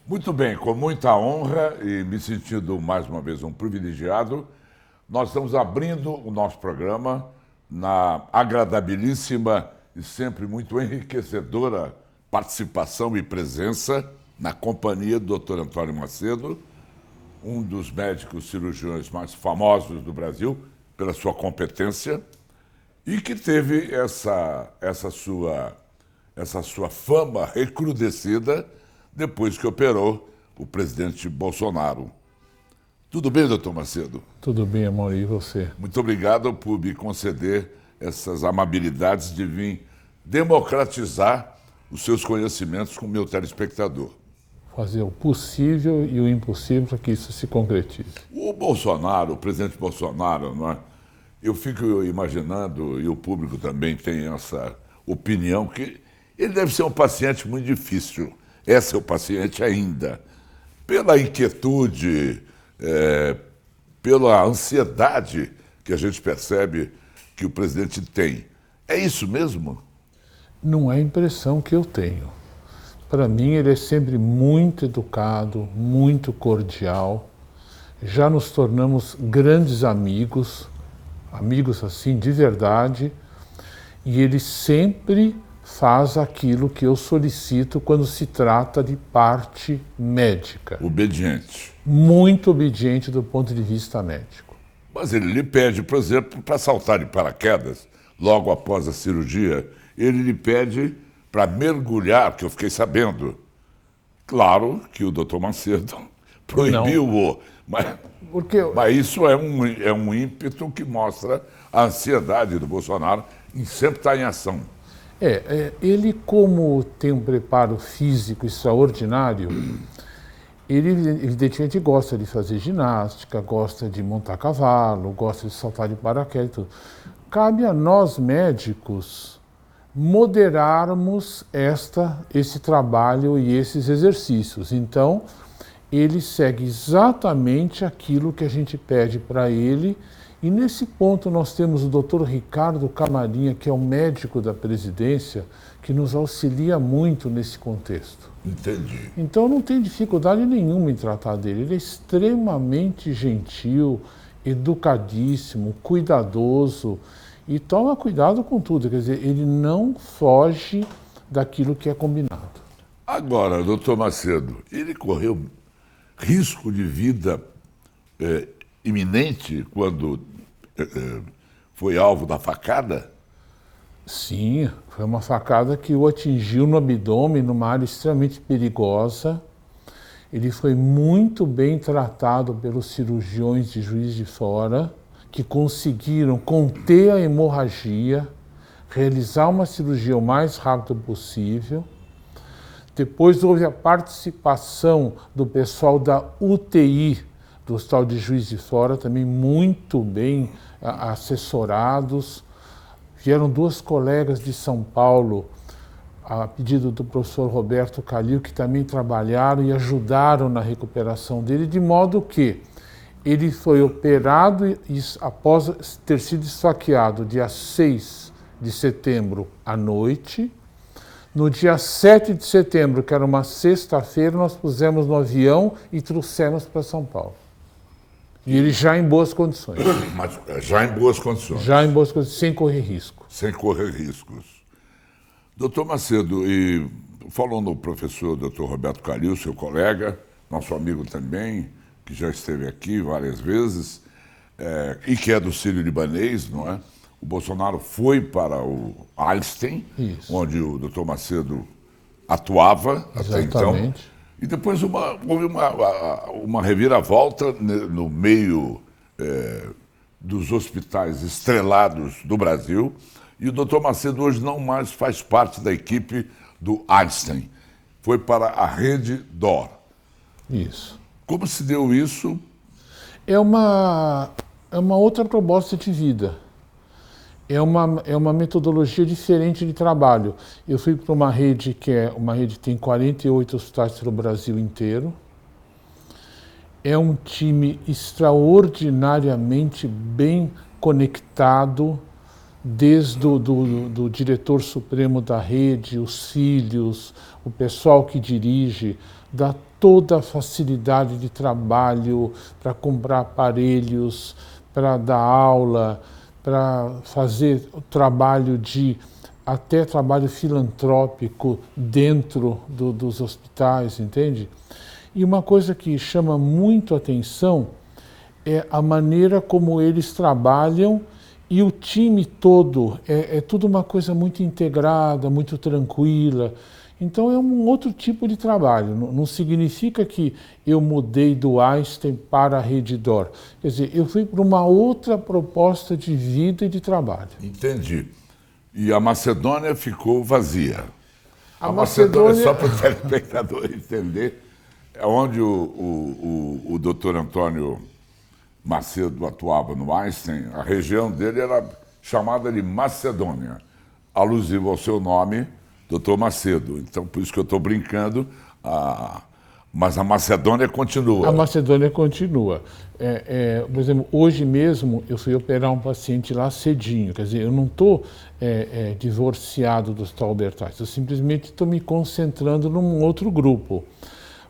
Muito bem, com muita honra e me sentindo mais uma vez um privilegiado, nós estamos abrindo o nosso programa na agradabilíssima e sempre muito enriquecedora participação e presença na companhia do Dr. Antônio Macedo, um dos médicos cirurgiões mais famosos do Brasil pela sua competência e que teve essa sua fama recrudescida depois que operou o presidente Bolsonaro. Tudo bem, doutor Macedo? Tudo bem, amor, e você? Muito obrigado por me conceder essas amabilidades de vir democratizar os seus conhecimentos com o meu telespectador. Fazer o possível e o impossível para que isso se concretize. O Bolsonaro, o presidente Bolsonaro, não é? Eu fico imaginando, e o público também tem essa opinião, que ele deve ser um paciente muito difícil. É seu paciente ainda. Pela inquietude, pela ansiedade que a gente percebe que o presidente tem. É isso mesmo? Não é a impressão que eu tenho. Para mim, ele é sempre muito educado, muito cordial. Já nos tornamos grandes amigos, amigos assim de verdade, e ele sempre faz aquilo que eu solicito quando se trata de parte médica. Obediente. Muito obediente do ponto de vista médico. Mas ele lhe pede, por exemplo, para saltar de paraquedas, logo após a cirurgia, ele lhe pede para mergulhar, que eu fiquei sabendo. Claro que o doutor Macedo proibiu-o, mas isso é um ímpeto que mostra a ansiedade do Bolsonaro em sempre estar em ação. Ele, como tem um preparo físico extraordinário, ele evidentemente gosta de fazer ginástica, gosta de montar cavalo, gosta de saltar de paraquedas e tudo. Cabe a nós médicos moderarmos esse trabalho e esses exercícios. Então, ele segue exatamente aquilo que a gente pede para ele. E nesse ponto nós temos o Dr. Ricardo Camarinha, que é o médico da presidência, que nos auxilia muito nesse contexto. Entendi. Então não tem dificuldade nenhuma em tratar dele. Ele é extremamente gentil, educadíssimo, cuidadoso e toma cuidado com tudo. Quer dizer, ele não foge daquilo que é combinado. Agora, doutor Macedo, ele correu risco de vida iminente quando foi alvo da facada? Sim, foi uma facada que o atingiu no abdômen, numa área extremamente perigosa. Ele foi muito bem tratado pelos cirurgiões de Juiz de Fora, que conseguiram conter a hemorragia, realizar uma cirurgia o mais rápido possível. Depois houve a participação do pessoal da UTI, do Hospital de Juiz de Fora, também muito bem assessorados. Vieram duas colegas de São Paulo, a pedido do professor Roberto Calil, que também trabalharam e ajudaram na recuperação dele, de modo que ele foi operado e após ter sido esfaqueado dia 6 de setembro à noite. No dia 7 de setembro, que era uma sexta-feira, nós pusemos no avião e trouxemos para São Paulo. E ele já em boas condições. Mas já em boas condições. Já em boas condições, sem correr risco. Sem correr riscos. Doutor Macedo, e falou no professor doutor Roberto Calil, seu colega, nosso amigo também, que já esteve aqui várias vezes, e que é do Sírio-Libanês, não é? O Bolsonaro foi para o Einstein, Isso. onde o doutor Macedo atuava até então. E depois houve uma reviravolta no meio dos hospitais estrelados do Brasil. E o doutor Macedo hoje não mais faz parte da equipe do Einstein. Foi para a Rede D'Or. Isso. Como se deu isso? É uma outra proposta de vida. É uma metodologia diferente de trabalho. Eu fui para uma rede que tem 48 hospitais pelo Brasil inteiro. É um time extraordinariamente bem conectado, desde do diretor supremo da rede, os filhos, o pessoal que dirige, dá toda a facilidade de trabalho para comprar aparelhos, para dar aula, para fazer o trabalho até trabalho filantrópico dentro dos hospitais, entende? E uma coisa que chama muito atenção é a maneira como eles trabalham e o time todo, é tudo uma coisa muito integrada, muito tranquila. Então é um outro tipo de trabalho, não significa que eu mudei do Einstein para a Redditor. Quer dizer, eu fui para uma outra proposta de vida e de trabalho. Entendi. E a Macedônia ficou vazia. A Macedônia, só para o telespectador entender, é onde o doutor Antônio Macedo atuava no Einstein, a região dele era chamada de Macedônia, alusivo ao seu nome, doutor Macedo. Então, por isso que eu estou brincando, mas a Macedônia continua. A Macedônia continua. Por exemplo, hoje mesmo eu fui operar um paciente lá cedinho, quer dizer, eu não estou divorciado do Hospital Albert Einstein, eu simplesmente estou me concentrando num outro grupo.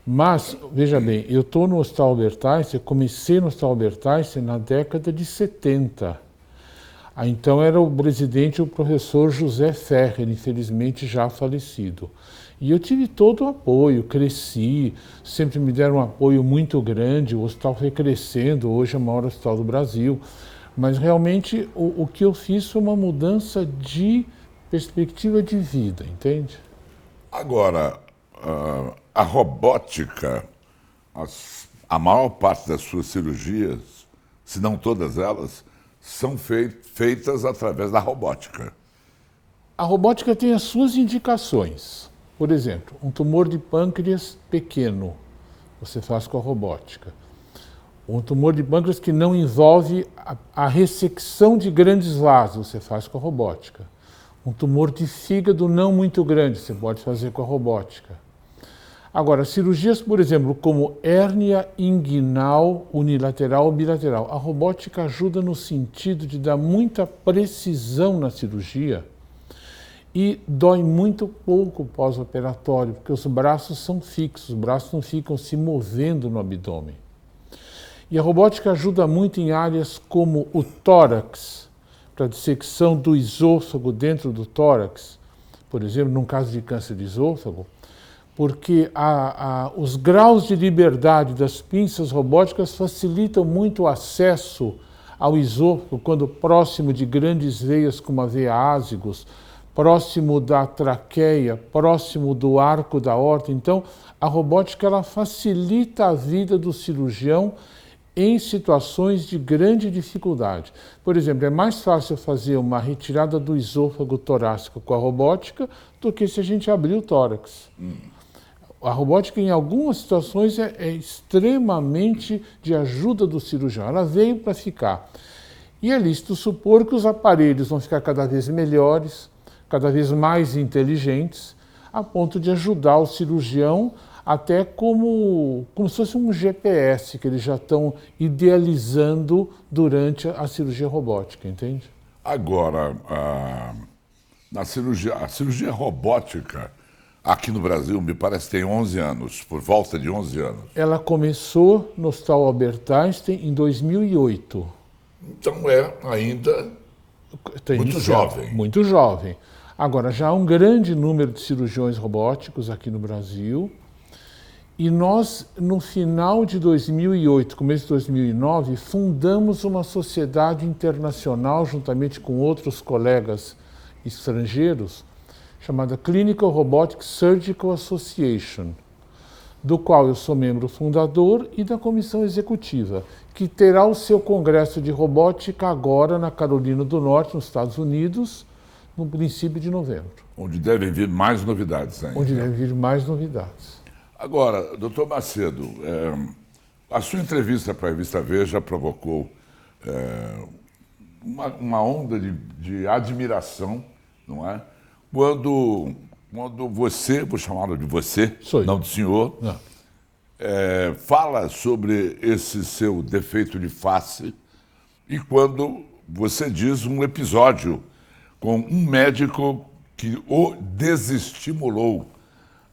Mas, veja bem, eu estou no Hospital Albert Einstein, eu comecei no Hospital Albert Einstein na década de 70. Então era o presidente, o professor José Ferrer, infelizmente já falecido. E eu tive todo o apoio, cresci, sempre me deram um apoio muito grande, o hospital foi crescendo, hoje é o maior hospital do Brasil. Mas realmente o que eu fiz foi uma mudança de perspectiva de vida, entende? Agora, a robótica, a maior parte das suas cirurgias, se não todas elas, são feitas através da robótica. A robótica tem as suas indicações. Por exemplo, um tumor de pâncreas pequeno, você faz com a robótica. Um tumor de pâncreas que não envolve a ressecção de grandes vasos, você faz com a robótica. Um tumor de fígado não muito grande, você pode fazer com a robótica. Agora, cirurgias, por exemplo, como hérnia inguinal unilateral ou bilateral, a robótica ajuda no sentido de dar muita precisão na cirurgia e dói muito pouco pós-operatório, porque os braços são fixos, os braços não ficam se movendo no abdômen. E a robótica ajuda muito em áreas como o tórax, para dissecção do esôfago dentro do tórax, por exemplo, num caso de câncer de esôfago, porque os graus de liberdade das pinças robóticas facilitam muito o acesso ao esôfago quando próximo de grandes veias como a veia ásigos, próximo da traqueia, próximo do arco da aorta. Então, a robótica ela facilita a vida do cirurgião em situações de grande dificuldade. Por exemplo, é mais fácil fazer uma retirada do esôfago torácico com a robótica do que se a gente abrir o tórax. A robótica, em algumas situações, é extremamente de ajuda do cirurgião. Ela veio para ficar. E é lícito supor que os aparelhos vão ficar cada vez melhores, cada vez mais inteligentes, a ponto de ajudar o cirurgião até como se fosse um GPS que eles já estão idealizando durante a cirurgia robótica, entende? Agora, a cirurgia robótica aqui no Brasil, me parece que tem 11 anos, por volta de 11 anos. Ela começou no Hospital Albert Einstein em 2008. Então é ainda muito jovem. Muito jovem. Agora, já há um grande número de cirurgiões robóticos aqui no Brasil. E nós, no final de 2008, começo de 2009, fundamos uma sociedade internacional, juntamente com outros colegas estrangeiros, chamada Clinical Robotics Surgical Association, do qual eu sou membro fundador e da comissão executiva, que terá o seu congresso de robótica agora na Carolina do Norte, nos Estados Unidos, no princípio de novembro. Onde devem vir mais novidades ainda. Onde devem vir mais novidades. Agora, doutor Macedo, a sua entrevista para a revista Veja provocou uma onda de admiração, não é? Quando você, vou chamá-lo de você, não de senhor, fala sobre esse seu defeito de face e quando você diz um episódio com um médico que o desestimulou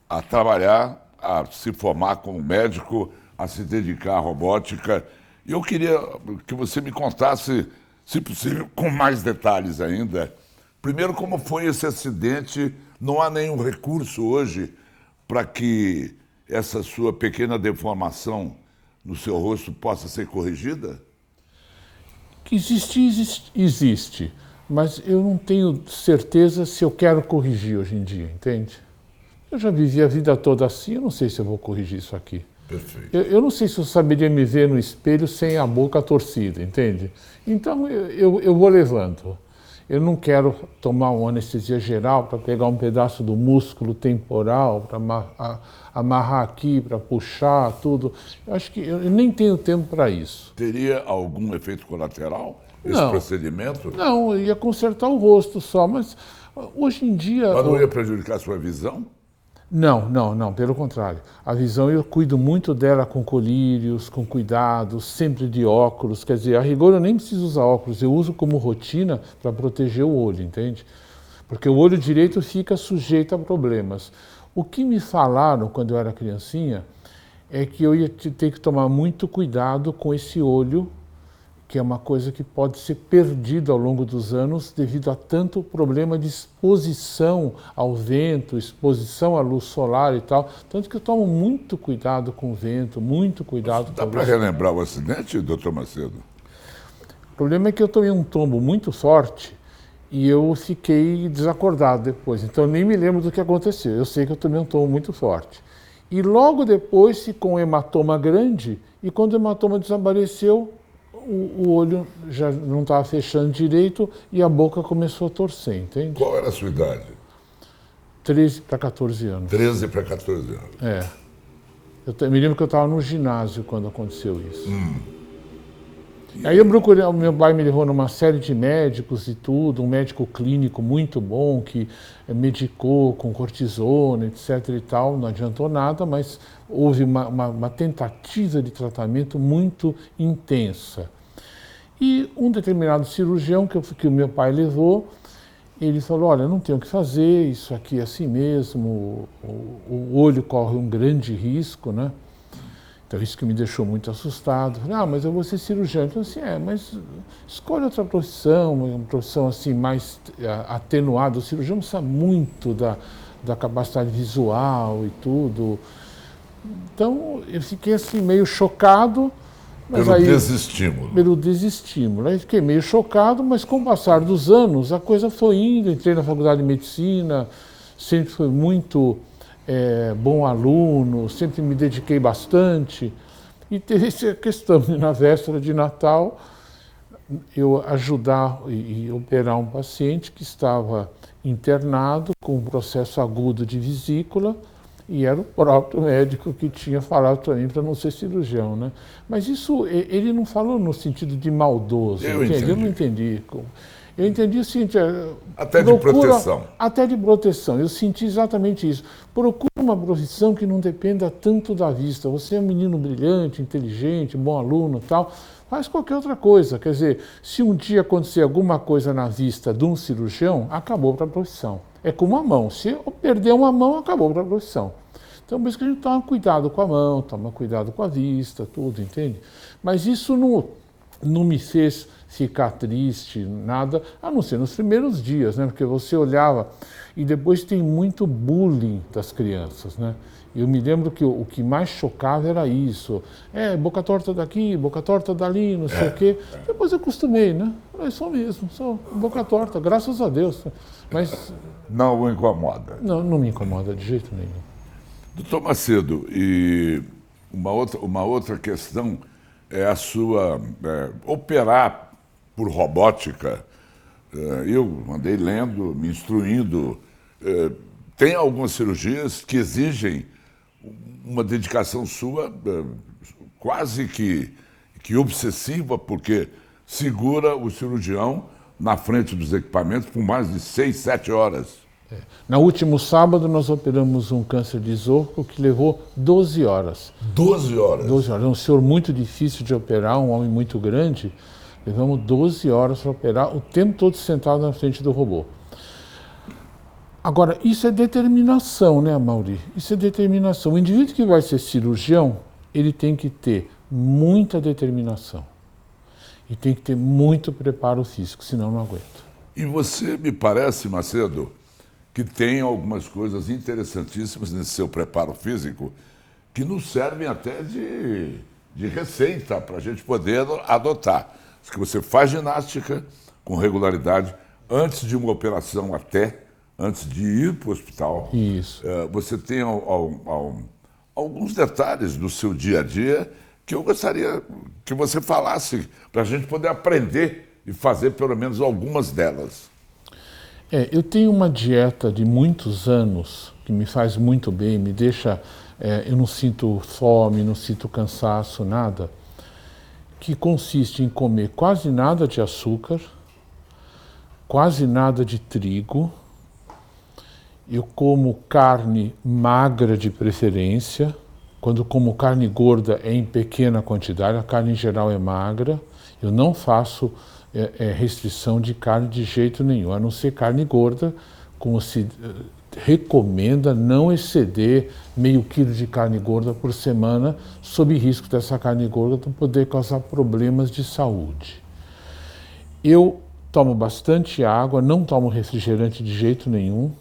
a trabalhar, a se formar como médico, a se dedicar à robótica. E eu queria que você me contasse, se possível, com mais detalhes ainda. Primeiro, como foi esse acidente? Não há nenhum recurso hoje para que essa sua pequena deformação no seu rosto possa ser corrigida? Que existe, mas eu não tenho certeza se eu quero corrigir hoje em dia, entende? Eu já vivi a vida toda assim, eu não sei se eu vou corrigir isso aqui. Perfeito. Eu não sei se eu saberia me ver no espelho sem a boca torcida, entende? Então eu vou levando. Eu não quero tomar uma anestesia geral para pegar um pedaço do músculo temporal, para amarrar aqui, para puxar, tudo. Eu acho que eu nem tenho tempo para isso. Teria algum efeito colateral esse Não. procedimento? Não, eu ia consertar o rosto só, mas hoje em dia... Mas não ia prejudicar a sua visão? Não, pelo contrário. A visão eu cuido muito dela com colírios, com cuidado, sempre de óculos. Quer dizer, a rigor eu nem preciso usar óculos, eu uso como rotina para proteger o olho, entende? Porque o olho direito fica sujeito a problemas. O que me falaram quando eu era criancinha é que eu ia ter que tomar muito cuidado com esse olho, que é uma coisa que pode ser perdida ao longo dos anos devido a tanto problema de exposição ao vento, exposição à luz solar e tal. Tanto que eu tomo muito cuidado com o vento, muito cuidado com a luz. Dá para relembrar o acidente, doutor Macedo? O problema é que eu tomei um tombo muito forte e eu fiquei desacordado depois. Então eu nem me lembro do que aconteceu. Eu sei que eu tomei um tombo muito forte. E logo depois ficou um hematoma grande e quando o hematoma desapareceu, o olho já não estava fechando direito e a boca começou a torcer, entende? Qual era a sua idade? 13 para 14 anos. 13 para 14 anos. É. Eu me lembro que eu estava no ginásio quando aconteceu isso. Aí eu procurei, o meu pai me levou numa série de médicos e tudo, um médico clínico muito bom que medicou com cortisona, etc e tal, não adiantou nada, mas houve uma tentativa de tratamento muito intensa. E um determinado cirurgião que o meu pai levou, ele falou, olha, não tem o que fazer, isso aqui é assim mesmo, o olho corre um grande risco, né? Então, isso que me deixou muito assustado. Falei, mas eu vou ser cirurgião. Então, assim, mas escolhe outra profissão, uma profissão assim mais atenuada. O cirurgião sabe muito da capacidade visual e tudo. Então, eu fiquei assim meio chocado. Mas pelo desestímulo. Pelo desestímulo. Aí fiquei meio chocado, mas com o passar dos anos, a coisa foi indo. Entrei na faculdade de medicina, sempre fui muito... bom aluno, sempre me dediquei bastante. E teve essa questão de, na véspera de Natal, eu ajudar e operar um paciente que estava internado com um processo agudo de vesícula e era o próprio médico que tinha falado para mim para não ser cirurgião, né? Mas isso, ele não falou no sentido de maldoso, entende? Eu não entendi. Eu entendi o seguinte... Até de proteção. Até de proteção. Eu senti exatamente isso. Procura uma profissão que não dependa tanto da vista. Você é um menino brilhante, inteligente, bom aluno e tal. Faz qualquer outra coisa. Quer dizer, se um dia acontecer alguma coisa na vista de um cirurgião, acabou para a profissão. É como a mão. Se eu perder uma mão, acabou para a profissão. Então, por isso que a gente toma cuidado com a mão, toma cuidado com a vista, tudo, entende? Mas isso não me fez ficar triste, nada, a não ser nos primeiros dias, né? Porque você olhava e depois tem muito bullying das crianças, né? Eu me lembro que o que mais chocava era isso. Boca torta daqui, boca torta dali, não sei o quê. Depois eu acostumei, né? Eu sou mesmo, sou boca torta, graças a Deus. Mas... Não o incomoda? Não me incomoda de jeito nenhum. Doutor Macedo, e uma outra questão é a sua operar por robótica. Eu andei lendo, me instruindo. Tem algumas cirurgias que exigem uma dedicação sua quase que obsessiva, porque segura o cirurgião na frente dos equipamentos por mais de 6, 7 horas. No último sábado, nós operamos um câncer de esôfago que levou 12 horas. 12 horas? 12 horas. É um senhor muito difícil de operar, um homem muito grande. Levamos 12 horas para operar, o tempo todo sentado na frente do robô. Agora, isso é determinação, né, Mauri? Isso é determinação. O indivíduo que vai ser cirurgião, ele tem que ter muita determinação. E tem que ter muito preparo físico, senão não aguenta. E você me parece, Macedo, que tem algumas coisas interessantíssimas nesse seu preparo físico que nos servem até de receita para a gente poder adotar. Que você faz ginástica com regularidade antes de uma operação antes de ir para o hospital. Isso. Você tem alguns detalhes do seu dia a dia que eu gostaria que você falasse para a gente poder aprender e fazer pelo menos algumas delas. Eu tenho uma dieta de muitos anos que me faz muito bem, me deixa... eu não sinto fome, não sinto cansaço, nada, que consiste em comer quase nada de açúcar, quase nada de trigo. Eu como carne magra de preferência. Quando como carne gorda é em pequena quantidade, a carne em geral é magra. Eu não faço restrição de carne de jeito nenhum, a não ser carne gorda, como se recomenda não exceder meio quilo de carne gorda por semana, sob risco dessa carne gorda poder causar problemas de saúde. Eu tomo bastante água, não tomo refrigerante de jeito nenhum.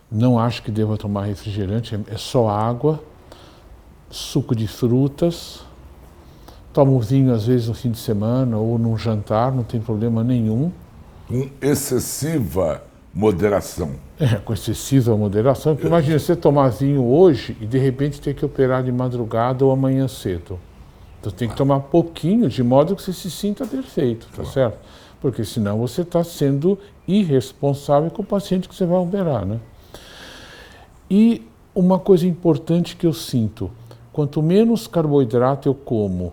Não acho que deva tomar refrigerante, é só água, suco de frutas, tomo vinho às vezes no fim de semana ou num jantar, não tem problema nenhum. Com excessiva moderação. Com excessiva moderação, porque imagina você tomar vinho hoje e de repente ter que operar de madrugada ou amanhã cedo. Então tem que tomar pouquinho, de modo que você se sinta perfeito, tá certo? Porque senão você está sendo irresponsável com o paciente que você vai operar, né? E uma coisa importante que eu sinto, quanto menos carboidrato eu como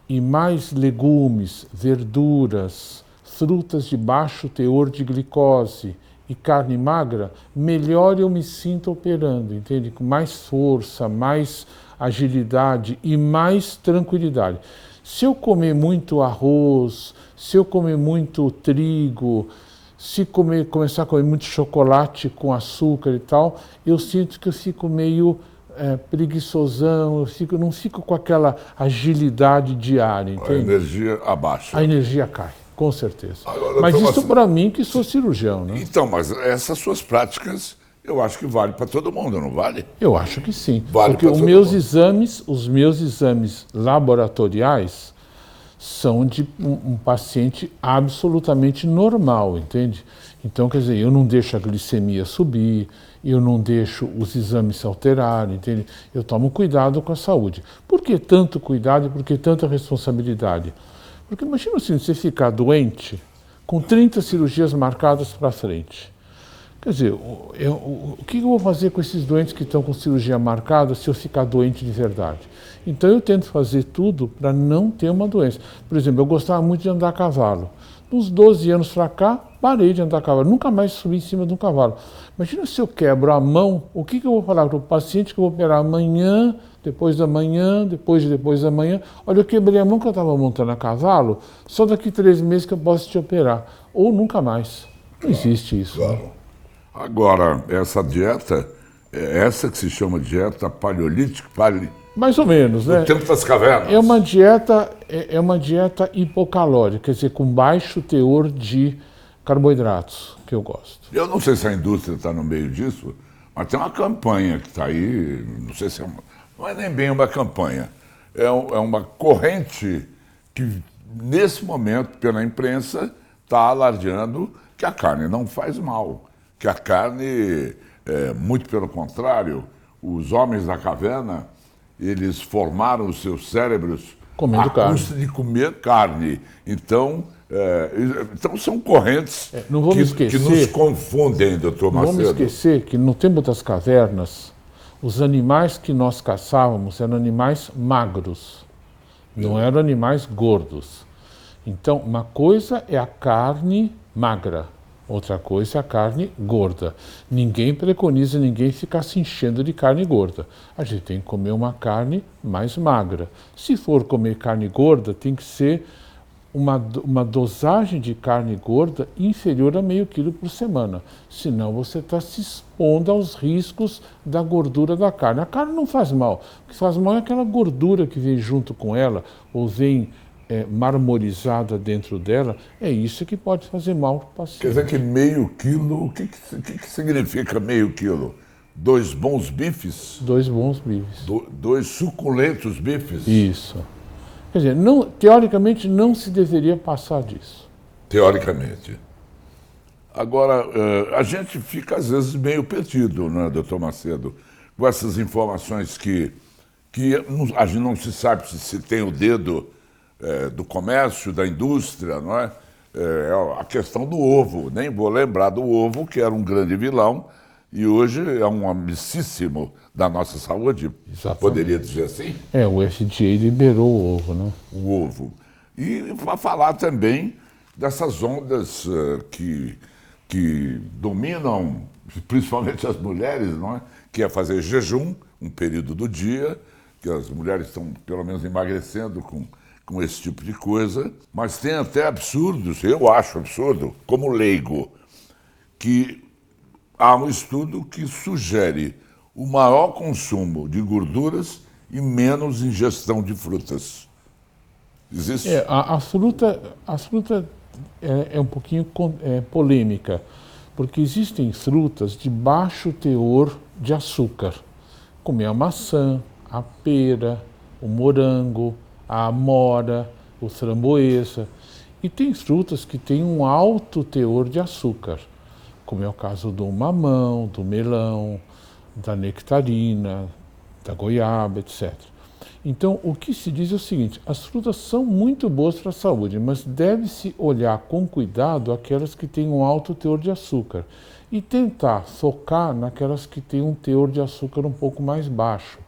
e mais legumes, verduras, frutas de baixo teor de glicose e carne magra, melhor eu me sinto operando, entende? Com mais força, mais agilidade e mais tranquilidade. Se eu comer muito arroz, se eu comer muito trigo, se começar a comer muito chocolate com açúcar e tal, eu sinto que eu fico meio preguiçosão, não fico com aquela agilidade diária, entende? A energia abaixa. A energia cai, com certeza. Agora, mas então, isso para mim que sou cirurgião, né? Então, mas essas suas práticas, eu acho que vale para todo mundo, não vale? Eu acho que sim. Vale porque os meus exames laboratoriais são de um paciente absolutamente normal, entende? Então, quer dizer, eu não deixo a glicemia subir, eu não deixo os exames se alterarem, entende? Eu tomo cuidado com a saúde. Por que tanto cuidado e por que tanta responsabilidade? Porque imagina assim, você ficar doente com 30 cirurgias marcadas para frente. Quer dizer, o que eu vou fazer com esses doentes que estão com cirurgia marcada se eu ficar doente de verdade? Então eu tento fazer tudo para não ter uma doença. Por exemplo, eu gostava muito de andar a cavalo. Uns 12 anos para cá, parei de andar a cavalo. Nunca mais subi em cima de um cavalo. Imagina se eu quebro a mão, o que eu vou falar para o paciente que eu vou operar amanhã, depois da manhã, depois da manhã? Olha, eu quebrei a mão que eu estava montando a cavalo, só daqui 3 meses que eu posso te operar. Ou nunca mais. Não existe isso. Claro. Né? Agora, essa dieta, essa que se chama dieta paleolítica, mais ou menos, né? O tempo das cavernas. É uma dieta hipocalórica, quer dizer, com baixo teor de carboidratos, que eu gosto. Eu não sei se a indústria está no meio disso, mas tem uma campanha que está aí, não sei se não é nem bem uma campanha, é uma corrente que, nesse momento, pela imprensa, está alardeando que a carne não faz mal, que a carne, muito pelo contrário, os homens da caverna, eles formaram os seus cérebros comendo carne. Custa de comer carne. Então são correntes que nos confundem, doutor Macedo. Não vamos esquecer que no tempo das cavernas, os animais que nós caçávamos eram animais magros, não eram animais gordos. Então, uma coisa é a carne magra, outra coisa é a carne gorda. Ninguém preconiza ninguém ficar se enchendo de carne gorda. A gente tem que comer uma carne mais magra. Se for comer carne gorda, tem que ser uma dosagem de carne gorda inferior a meio quilo por semana. Senão você está se expondo aos riscos da gordura da carne. A carne não faz mal. O que faz mal é aquela gordura que vem junto com ela, ou vem marmorizada dentro dela. É isso que pode fazer mal para o paciente. Quer dizer que meio quilo, o que significa meio quilo? 2 bons bifes? 2 bons bifes. 2 suculentos bifes? Isso. Quer dizer, teoricamente não se deveria passar disso. Teoricamente. Agora, a gente fica às vezes meio perdido, né, doutor Macedo, com essas informações que a gente não se sabe se tem o dedo do comércio, da indústria, não é? A questão do ovo. Nem vou lembrar do ovo, que era um grande vilão, e hoje é um amicíssimo da nossa saúde. Exatamente. Poderia dizer assim? O FDA liberou o ovo, né? O ovo. E para falar também dessas ondas que dominam, principalmente as mulheres, não é? Que é fazer jejum, um período do dia, que as mulheres estão pelo menos emagrecendo com esse tipo de coisa, mas tem até absurdos, eu acho absurdo, como leigo, que há um estudo que sugere o maior consumo de gorduras e menos ingestão de frutas. Existe? A fruta é um pouquinho polêmica, porque existem frutas de baixo teor de açúcar, como a maçã, a pera, o morango, a amora, o framboesa. E tem frutas que têm um alto teor de açúcar, como é o caso do mamão, do melão, da nectarina, da goiaba, etc. Então, o que se diz é o seguinte: as frutas são muito boas para a saúde, mas deve-se olhar com cuidado aquelas que têm um alto teor de açúcar e tentar focar naquelas que têm um teor de açúcar um pouco mais baixo,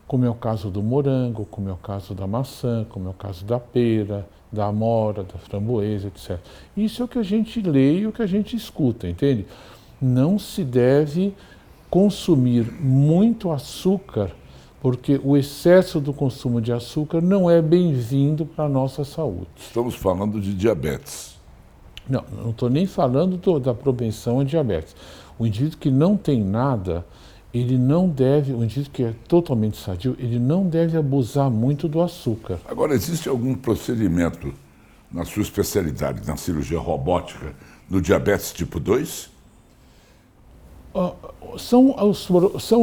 como é o caso do morango, como é o caso da maçã, como é o caso da pera, da amora, da framboesa, etc. Isso é o que a gente lê e o que a gente escuta, entende? Não se deve consumir muito açúcar, porque o excesso do consumo de açúcar não é bem-vindo para a nossa saúde. Estamos falando de diabetes. Não estou nem falando da propensão a diabetes. O indivíduo que não tem nada, ele não deve, o indivíduo que é totalmente sadio, ele não deve abusar muito do açúcar. Agora, existe algum procedimento na sua especialidade, na cirurgia robótica, no diabetes tipo 2? São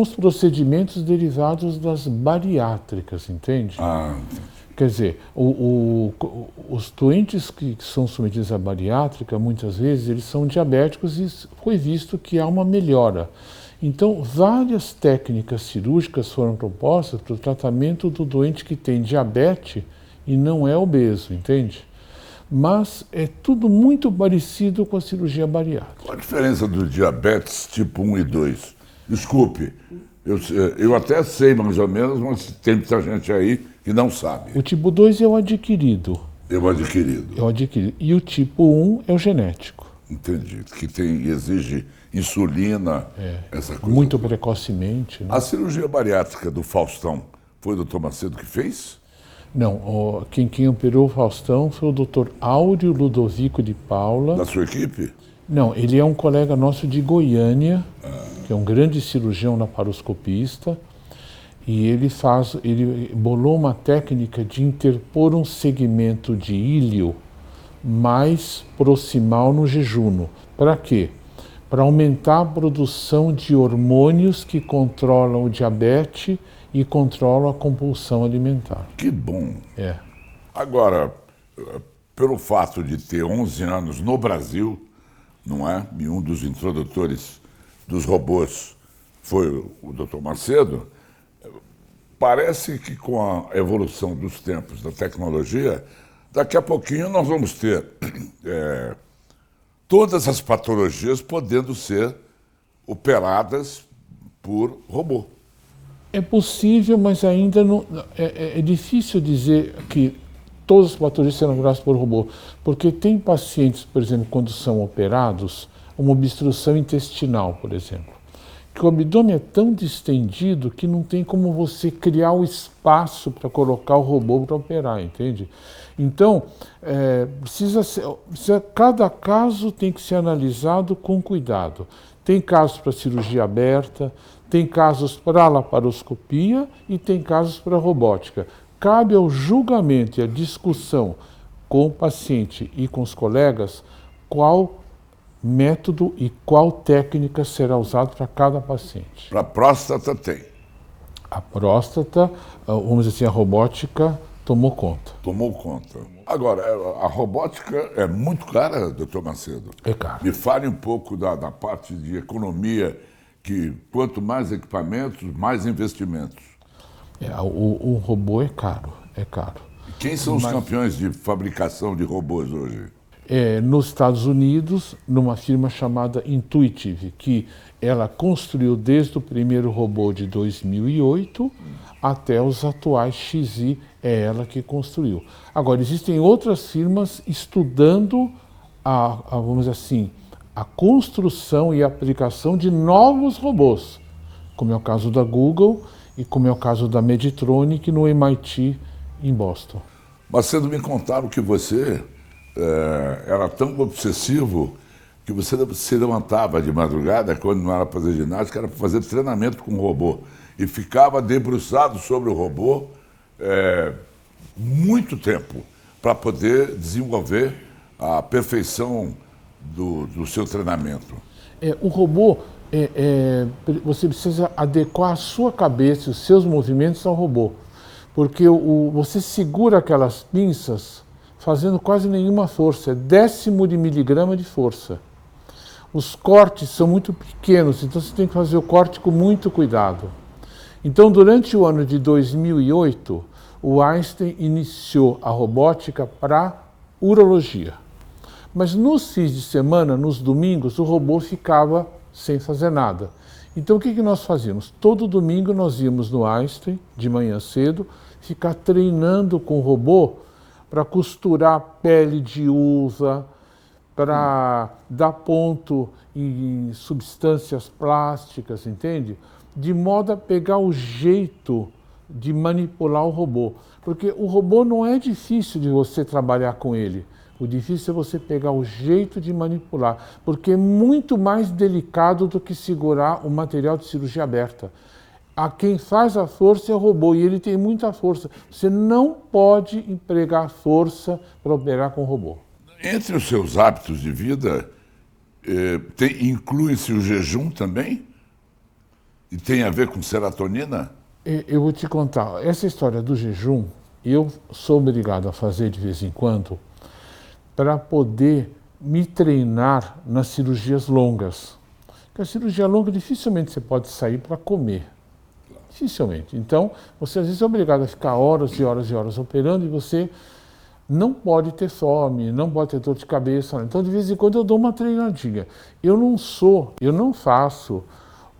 os procedimentos derivados das bariátricas, entende? Quer dizer, os doentes que são submetidos à bariátrica, muitas vezes, eles são diabéticos e foi visto que há uma melhora. Então, várias técnicas cirúrgicas foram propostas para o tratamento do doente que tem diabetes e não é obeso, entende? Mas é tudo muito parecido com a cirurgia bariátrica. Qual a diferença do diabetes tipo 1 e 2? Desculpe, eu até sei mais ou menos, mas tem muita gente aí que não sabe. O tipo 2 é o adquirido. É o adquirido. É o adquirido. E o tipo 1 é o genético. Entendi. Que exige insulina, essa coisa. Muito precocemente. Né? A cirurgia bariátrica do Faustão foi o Dr. Macedo que fez? Não, quem operou o Faustão foi o Dr. Áureo Ludovico de Paula. Da sua equipe? Não, ele é um colega nosso de Goiânia, que é um grande cirurgião laparoscopista, e ele bolou uma técnica de interpor um segmento de íleo mais proximal no jejuno. Para quê? Para aumentar a produção de hormônios que controlam o diabetes e controlam a compulsão alimentar. Que bom! Agora, pelo fato de ter 11 anos no Brasil, não é? E um dos introdutores dos robôs foi o Dr. Macedo, parece que com a evolução dos tempos da tecnologia, daqui a pouquinho nós vamos ter todas as patologias podendo ser operadas por robô. É possível, mas ainda não. É difícil dizer que todas as patologias serão curadas por robô, porque tem pacientes, por exemplo, quando são operados, uma obstrução intestinal, por exemplo, Porque o abdômen é tão distendido que não tem como você criar o espaço para colocar o robô para operar, entende? Então, cada caso tem que ser analisado com cuidado. Tem casos para cirurgia aberta, tem casos para laparoscopia e tem casos para robótica. Cabe ao julgamento e à discussão com o paciente e com os colegas qual método e qual técnica será usado para cada paciente. Para próstata tem. A próstata, vamos dizer assim, a robótica tomou conta. Tomou conta. Agora, a robótica é muito cara, doutor Macedo. É caro. Me fale um pouco da parte de economia, que quanto mais equipamentos, mais investimentos. O robô é caro, é caro. E quem são os campeões de fabricação de robôs hoje? Nos Estados Unidos, numa firma chamada Intuitive, que ela construiu desde o primeiro robô de 2008 até os atuais XI, é ela que construiu. Agora, existem outras firmas estudando vamos dizer assim, a construção e aplicação de novos robôs, como é o caso da Google e como é o caso da Medtronic no MIT em Boston. Macedo, me contaram que você era tão obsessivo que você se levantava de madrugada, quando não era para fazer ginástica, era para fazer treinamento com o robô. E ficava debruçado sobre o robô muito tempo para poder desenvolver a perfeição do seu treinamento. O robô, você precisa adequar a sua cabeça, os seus movimentos ao robô. Porque você segura aquelas pinças fazendo quase nenhuma força, é 10º de miligrama de força. Os cortes são muito pequenos, então você tem que fazer o corte com muito cuidado. Então, durante o ano de 2008, o Einstein iniciou a robótica para urologia. Mas nos fins de semana, nos domingos, o robô ficava sem fazer nada. Então, o que nós fazíamos? Todo domingo nós íamos no Einstein, de manhã cedo, ficar treinando com o robô para costurar pele de uva, para dar ponto em substâncias plásticas, entende? De modo a pegar o jeito de manipular o robô. Porque o robô não é difícil de você trabalhar com ele. O difícil é você pegar o jeito de manipular, porque é muito mais delicado do que segurar o material de cirurgia aberta. Quem faz a força é o robô e ele tem muita força. Você não pode empregar força para operar com o robô. Entre os seus hábitos de vida, inclui-se o jejum também? E tem a ver com serotonina? Eu vou te contar. Essa história do jejum, eu sou obrigado a fazer de vez em quando para poder me treinar nas cirurgias longas. Porque a cirurgia longa, dificilmente você pode sair para comer. Dificilmente. Então, você às vezes é obrigado a ficar horas e horas e horas operando e você não pode ter fome, não pode ter dor de cabeça. Então, de vez em quando eu dou uma treinadinha. Eu não faço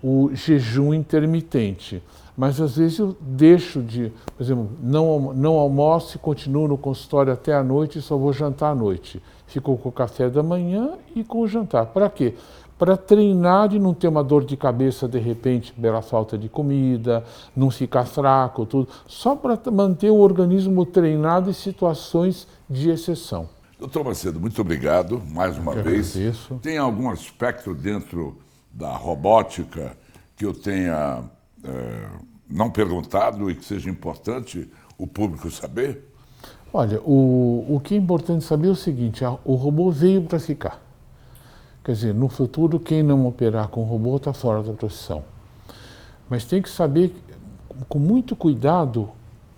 o jejum intermitente, mas às vezes eu deixo de, por exemplo, não almoço e continuo no consultório até a noite e só vou jantar à noite. Fico com o café da manhã e com o jantar. Para quê? Para treinar e não ter uma dor de cabeça de repente pela falta de comida, não ficar fraco, tudo. Só para manter o organismo treinado em situações de exceção. Doutor Macedo, muito obrigado mais uma vez. Agradeço. Tem algum aspecto dentro da robótica que eu tenha não perguntado e que seja importante o público saber? Olha, o que é importante saber é o seguinte, o robô veio para ficar. Quer dizer, no futuro, quem não operar com robô está fora da profissão. Mas tem que saber, com muito cuidado,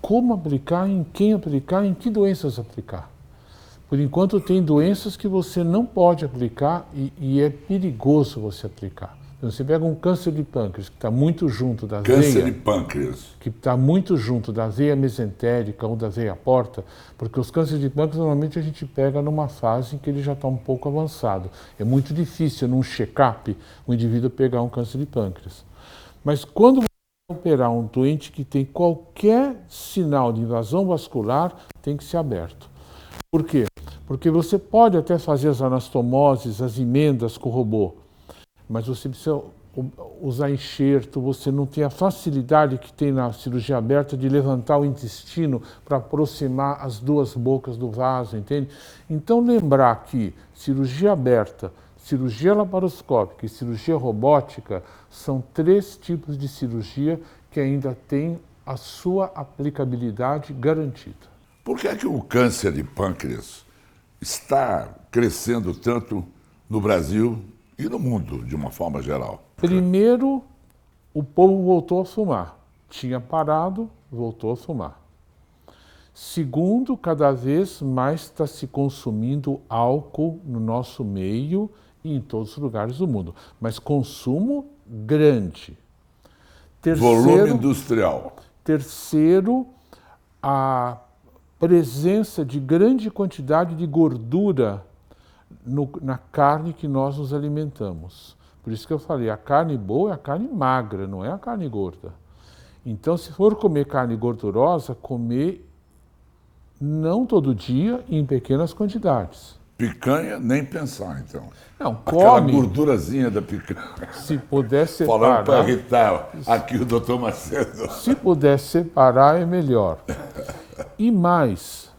como aplicar, em quem aplicar, em que doenças aplicar. Por enquanto, tem doenças que você não pode aplicar e é perigoso você aplicar. Então, você pega um câncer de pâncreas, que está muito junto da veia... Câncer de pâncreas. Que está muito junto da veia mesentérica ou da veia porta, porque os cânceres de pâncreas normalmente a gente pega numa fase em que ele já está um pouco avançado. É muito difícil, num check-up, o indivíduo pegar um câncer de pâncreas. Mas quando você operar um doente que tem qualquer sinal de invasão vascular, tem que ser aberto. Por quê? Porque você pode até fazer as anastomoses, as emendas com o robô, mas você precisa usar enxerto, você não tem a facilidade que tem na cirurgia aberta de levantar o intestino para aproximar as duas bocas do vaso, entende? Então lembrar que cirurgia aberta, cirurgia laparoscópica e cirurgia robótica são 3 tipos de cirurgia que ainda têm a sua aplicabilidade garantida. Por que é que o câncer de pâncreas está crescendo tanto no Brasil e no mundo, de uma forma geral? Primeiro, o povo voltou a fumar. Tinha parado, voltou a fumar. Segundo, cada vez mais está se consumindo álcool no nosso meio e em todos os lugares do mundo. Mas consumo grande. Volume industrial. Terceiro, a presença de grande quantidade de gordura na carne que nós nos alimentamos. Por isso que eu falei, a carne boa é a carne magra, não é a carne gorda. Então, se for comer carne gordurosa, comer não todo dia e em pequenas quantidades. Picanha, nem pensar, então. Não, aquela come, gordurazinha da picanha. se puder separar. Falando para irritar aqui o doutor Macedo. Se puder separar, é melhor. E mais,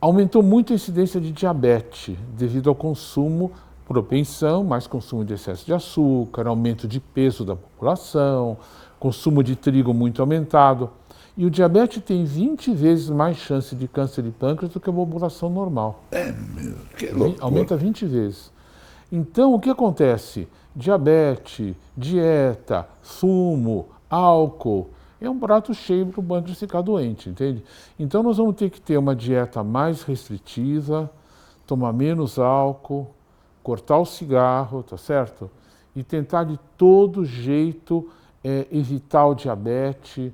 aumentou muito a incidência de diabetes devido ao consumo, propensão, mais consumo de excesso de açúcar, aumento de peso da população, consumo de trigo muito aumentado. E o diabetes tem 20 vezes mais chance de câncer de pâncreas do que a população normal. É mesmo, que loucura. Aumenta 20 vezes. Então, o que acontece? Diabetes, dieta, fumo, álcool, é um prato cheio para o pâncreas ficar doente, entende? Então, nós vamos ter que ter uma dieta mais restritiva, tomar menos álcool, cortar o cigarro, tá certo? E tentar de todo jeito evitar o diabetes,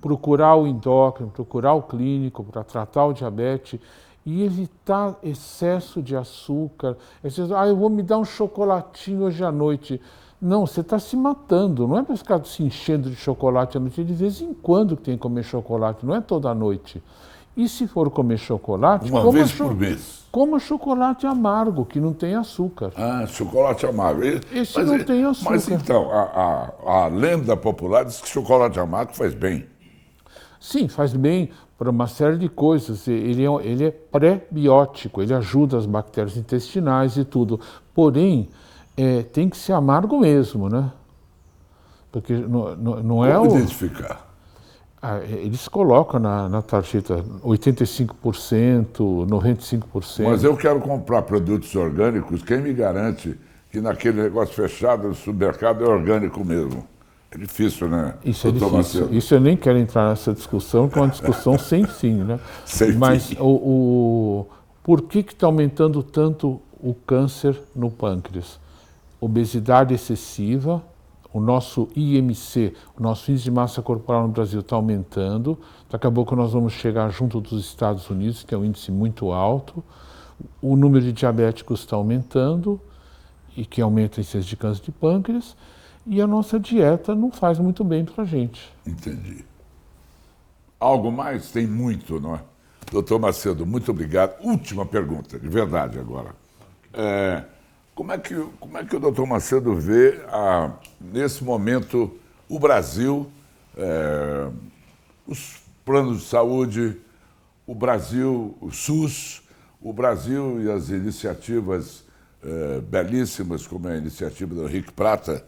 procurar o endócrino, procurar o clínico para tratar o diabetes e evitar excesso de açúcar. Eu vou me dar um chocolatinho hoje à noite. Não, você está se matando, não é para ficar se enchendo de chocolate à noite, é de vez em quando que tem que comer chocolate, não é toda noite. E se for comer chocolate, uma vez por mês. Coma chocolate amargo, que não tem açúcar. Ah, chocolate amargo. Esse não tem açúcar. Mas então, a lenda popular diz que chocolate amargo faz bem. Sim, faz bem para uma série de coisas. Ele é pré-biótico, ele ajuda as bactérias intestinais e tudo. Porém, tem que ser amargo mesmo, né? Porque não é Como identificar? Eles colocam na tarjeta 85%, 95%. Mas eu quero comprar produtos orgânicos, quem me garante que naquele negócio fechado no supermercado é orgânico mesmo? É difícil, né? Isso é difícil. Macedo? Isso eu nem quero entrar nessa discussão, que é uma discussão sem fim, né? Sem Mas fim. Por que está aumentando tanto o câncer no pâncreas? Obesidade excessiva. O nosso IMC, o nosso índice de massa corporal no Brasil está aumentando. Daqui a pouco nós vamos chegar junto dos Estados Unidos, que é um índice muito alto. O número de diabéticos está aumentando, e que aumenta a incidência de câncer de pâncreas. E a nossa dieta não faz muito bem para a gente. Entendi. Algo mais? Tem muito, não é? Doutor Macedo, muito obrigado. Última pergunta, de verdade agora. Como é que o doutor Macedo vê, nesse momento, o Brasil, os planos de saúde, o Brasil, o SUS, o Brasil e as iniciativas belíssimas, como a iniciativa do Henrique Prata,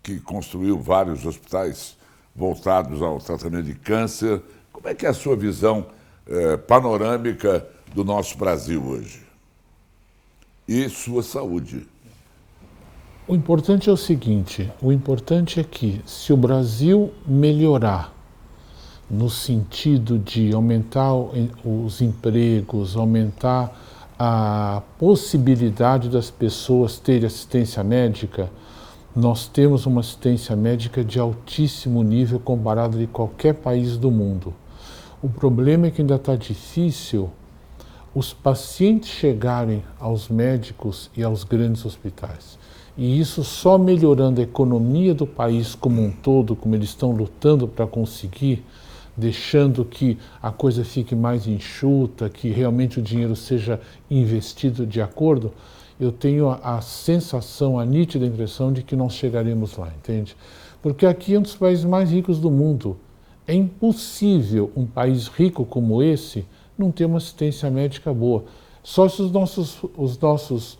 que construiu vários hospitais voltados ao tratamento de câncer. Como é que é a sua visão panorâmica do nosso Brasil hoje? E sua saúde? O importante é o seguinte, o importante é que se o Brasil melhorar no sentido de aumentar os empregos, aumentar a possibilidade das pessoas terem assistência médica, nós temos uma assistência médica de altíssimo nível comparado de qualquer país do mundo. O problema é que ainda está difícil os pacientes chegarem aos médicos e aos grandes hospitais. E isso só melhorando a economia do país como um todo, como eles estão lutando para conseguir, deixando que a coisa fique mais enxuta, que realmente o dinheiro seja investido de acordo, eu tenho a sensação, a nítida impressão de que nós chegaremos lá, entende? Porque aqui é um dos países mais ricos do mundo. É impossível um país rico como esse não ter uma assistência médica boa. Só se os nossos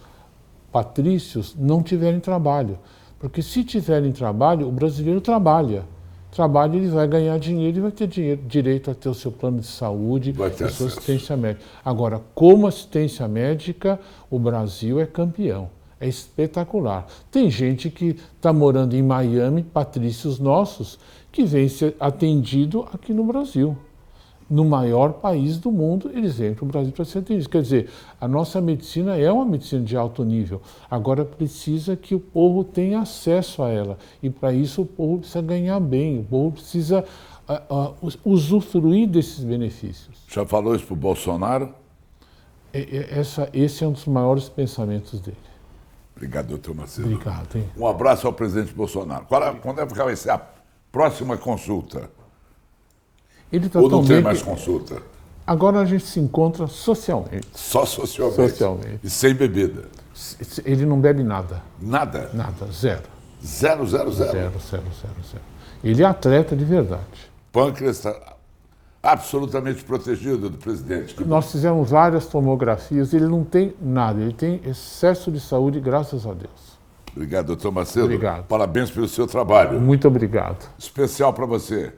patrícios não tiverem trabalho. Porque se tiverem trabalho, o brasileiro trabalha. Trabalha, ele vai ganhar dinheiro e vai ter direito a ter o seu plano de saúde, a sua assistência médica. Agora, como assistência médica, o Brasil é campeão. É espetacular. Tem gente que está morando em Miami, patrícios nossos, que vem ser atendido aqui no Brasil. No maior país do mundo, eles vêm para o Brasil para ser atendidos. Quer dizer, a nossa medicina é uma medicina de alto nível. Agora precisa que o povo tenha acesso a ela. E para isso o povo precisa ganhar bem, o povo precisa usufruir desses benefícios. Já falou isso para o Bolsonaro? Esse é um dos maiores pensamentos dele. Obrigado, doutor Macedo. Obrigado. Hein? Um abraço ao presidente Bolsonaro. Quando é que vai ser a próxima consulta? Ele tá ou não tem mais consulta? Agora a gente se encontra socialmente. Só socialmente? E sem bebida? Ele não bebe nada. Nada? Nada, zero. Zero. Zero. Ele é atleta de verdade. Pâncreas está absolutamente protegido do presidente. Nós fizemos várias tomografias, ele não tem nada, ele tem excesso de saúde, graças a Deus. Obrigado, doutor Macedo. Obrigado. Parabéns pelo seu trabalho. Muito obrigado. Especial para você.